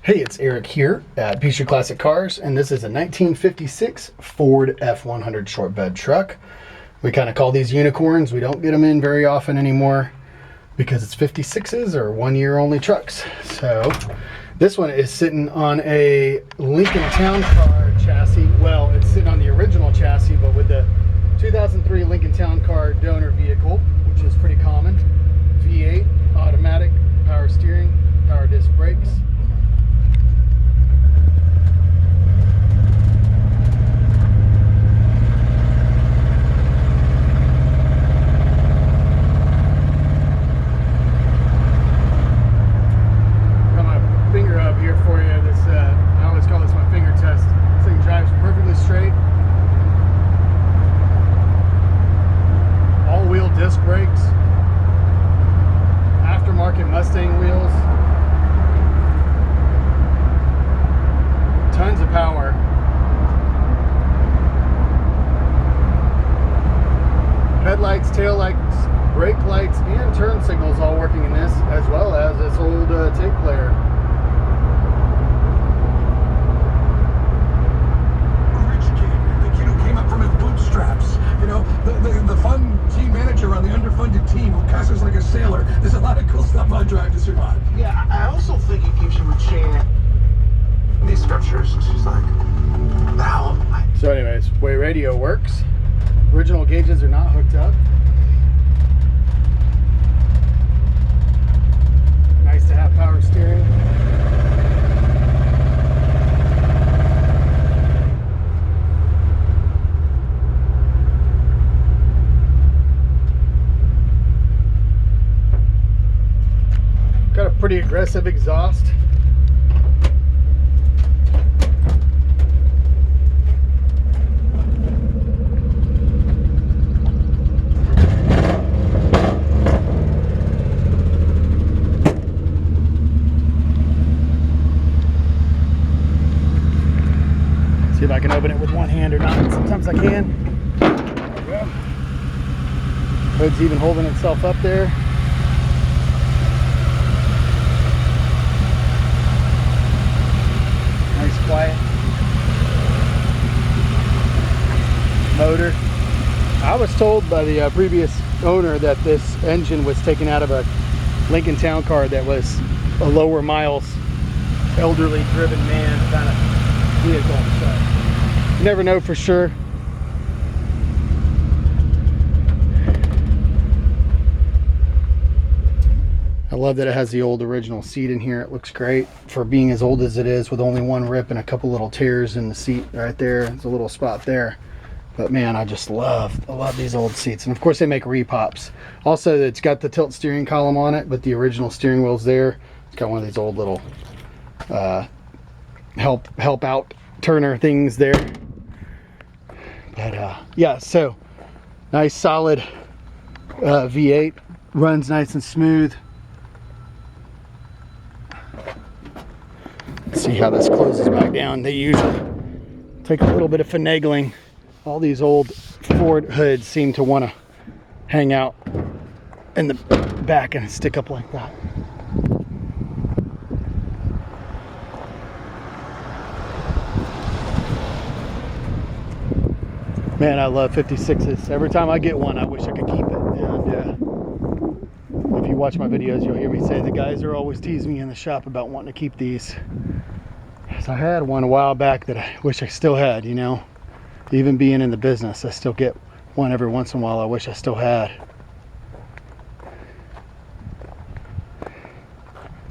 Hey, it's Eric here at Peachtree Classic Cars, and this is a 1956 Ford F100 short bed truck. We kind of call these unicorns. We don't get them in very often anymore because it's 56s or 1 year only trucks. So this one is sitting on a Lincoln Town Car chassis. Well, it's sitting on the original chassis, but with the 2003 Lincoln Town Car donor vehicle, which is pretty common. V8, automatic, power steering, power disc brakes. Disc brakes, aftermarket Mustang wheels, tons of power. Headlights, tail lights, brake lights, and turn signals all working in this, as well as this old tape player. The fun team manager on the underfunded team who cusses like a sailor. There's a lot of cool stuff on Drive to Survive. Yeah, I also think it gives you a chance. These structures, she's like, how? So anyways, way radio works. Original gauges are not hooked up. Nice to have power steering. Got a pretty aggressive exhaust. See if I can open it with one hand or not. Sometimes I can. There we go. Hood's even holding itself up there. Quiet motor. I was told by the previous owner that this engine was taken out of a Lincoln Town Car that was a lower miles, elderly driven man kind of vehicle. So you never know for sure. I love that it has the old original seat in here. It looks great for being as old as it is, with only one rip and a couple little tears in the seat right there. There's a little spot there. But man, I love these old seats. And of course they make repops. Also, it's got the tilt steering column on it, but the original steering wheel's there. It's got one of these old little help out turner things there. But yeah, so nice solid V8, runs nice and smooth. See how this closes back down. They usually take a little bit of finagling. All these old Ford hoods seem to want to hang out in the back and stick up like that. Man, I love 56s. Every time I get one, I wish I could keep it. And if you watch my videos, you'll hear me say the guys are always teasing me in the shop about wanting to keep these. So I had one a while back that I wish I still had, you know. Even being in the business, I still get one every once in a while I wish I still had.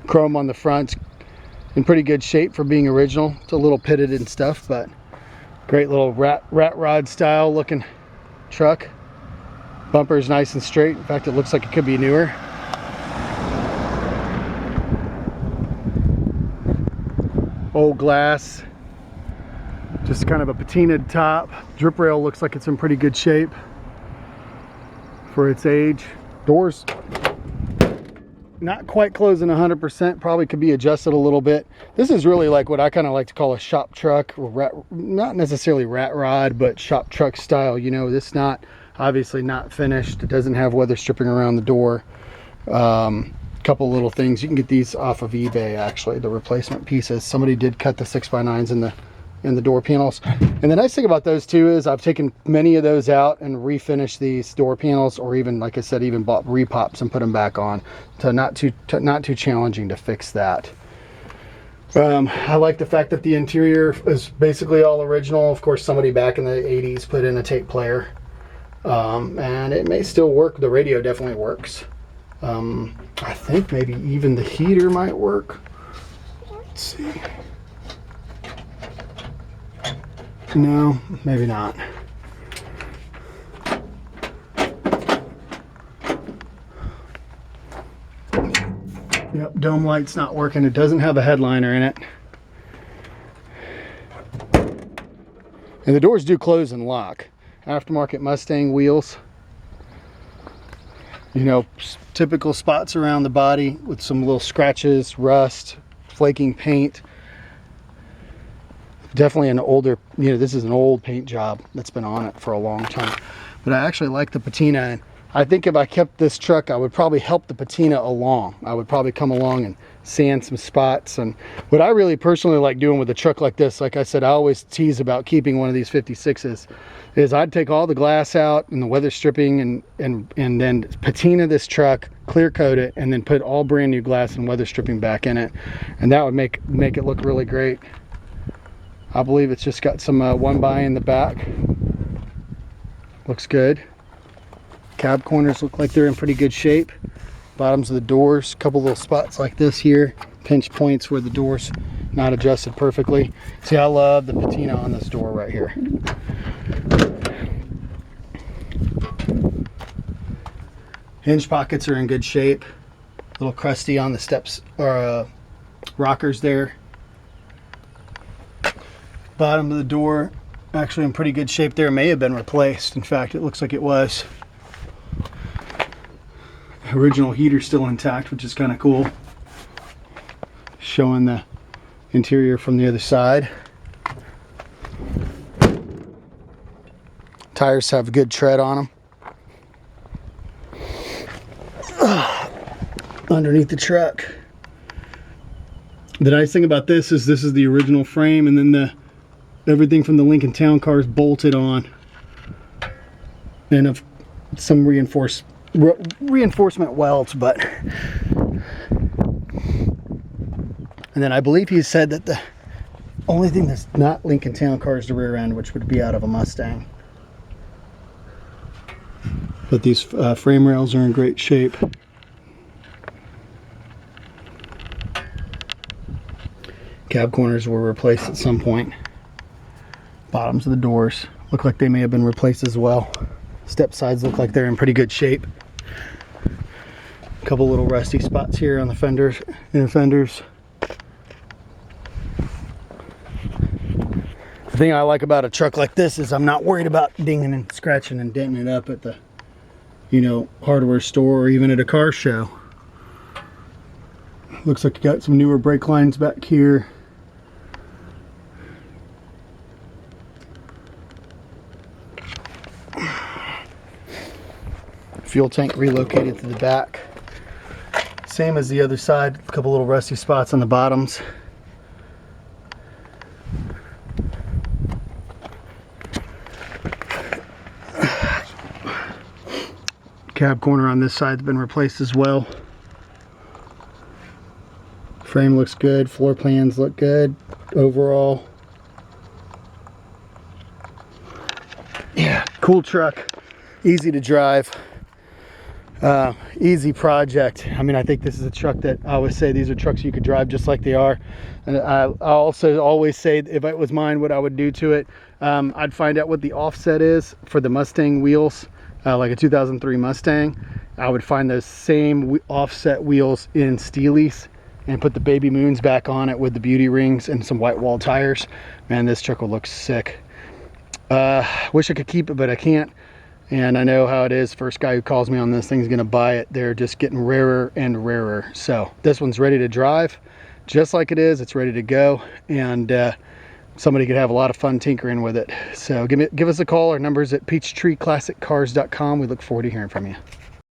Chrome on the front, in pretty good shape for being original. It's a little pitted and stuff, but great little rat rod style looking truck. Bumper's nice and straight. In fact, it looks like it could be newer. Old glass, just kind of a patinaed top. Drip rail looks like it's in pretty good shape for its age. Doors not quite closing 100%, probably could be adjusted a little bit. This is really like what I kind of like to call a shop truck, not necessarily rat rod, but shop truck style. You know, this obviously not finished. It doesn't have weather stripping around the door. Couple little things. You can get these off of eBay, actually, the replacement pieces. Somebody did cut the 6x9s in the door panels. And the nice thing about those too is I've taken many of those out and refinished these door panels, or even, like I said, even bought repops and put them back on. So not too challenging to fix that. I like the fact that the interior is basically all original. Of course, somebody back in the 80s put in a tape player, and it may still work. The radio definitely works. I think maybe even the heater might work. Let's see. No, maybe not. Yep, dome light's not working. It doesn't have a headliner in it. And the doors do close and lock. Aftermarket Mustang wheels. You know, typical spots around the body with some little scratches, rust, flaking paint. Definitely an older, you know, this is an old paint job that's been on it for a long time. But I actually like the patina, and I think if I kept this truck, I would probably help the patina along. I would probably come along and sand some spots. And what I really personally like doing with a truck like this, like I said, I always tease about keeping one of these 56s, is I'd take all the glass out and the weather stripping and then patina this truck, clear coat it, and then put all brand new glass and weather stripping back in it. And that would make it look really great. I believe it's just got some one by in the back. Looks good. Cab corners look like they're in pretty good shape. Bottoms of the doors, a couple little spots like this here, pinch points where the door's not adjusted perfectly. See, I love the patina on this door right here. Hinge pockets are in good shape. A little crusty on the steps or rockers there. Bottom of the door actually in pretty good shape there. May have been replaced. In fact, it looks like it was. Original heater still intact, which is kind of cool. Showing the interior from the other side. Tires have good tread on them. Underneath the truck. The nice thing about this is the original frame, and then everything from the Lincoln Town Car is bolted on. And of some reinforcement welds, but and then I believe he said that the only thing that's not Lincoln Town Car is the rear end, which would be out of a Mustang. But these frame rails are in great shape. Cab corners were replaced at some point. Bottoms of the doors look like they may have been replaced as well. Step sides look like they're in pretty good shape. A couple little rusty spots here on the fenders, inner fenders. The thing I like about a truck like this is I'm not worried about dinging and scratching and denting it up at the, you know, hardware store or even at a car show. Looks like you got some newer brake lines back here. Fuel tank relocated to the back. Same as the other side, a couple little rusty spots on the bottoms. Cab corner on this side's been replaced as well. Frame looks good, floor plans look good overall. Yeah, cool truck, easy to drive. Easy project. I mean, I think this is a truck that I always say these are trucks you could drive just like they are. And I also always say if it was mine, what I would do to it, I'd find out what the offset is for the Mustang wheels, like a 2003 Mustang. I would find those same offset wheels in Steely's and put the baby moons back on it with the beauty rings and some white wall tires. Man, this truck will look sick. Wish I could keep it, but I can't. And I know how it is. First guy who calls me on this thing's gonna buy it. They're just getting rarer and rarer. So this one's ready to drive, just like it is. It's ready to go, and somebody could have a lot of fun tinkering with it. So give us a call. Our number's at peachtreeclassiccars.com. We look forward to hearing from you.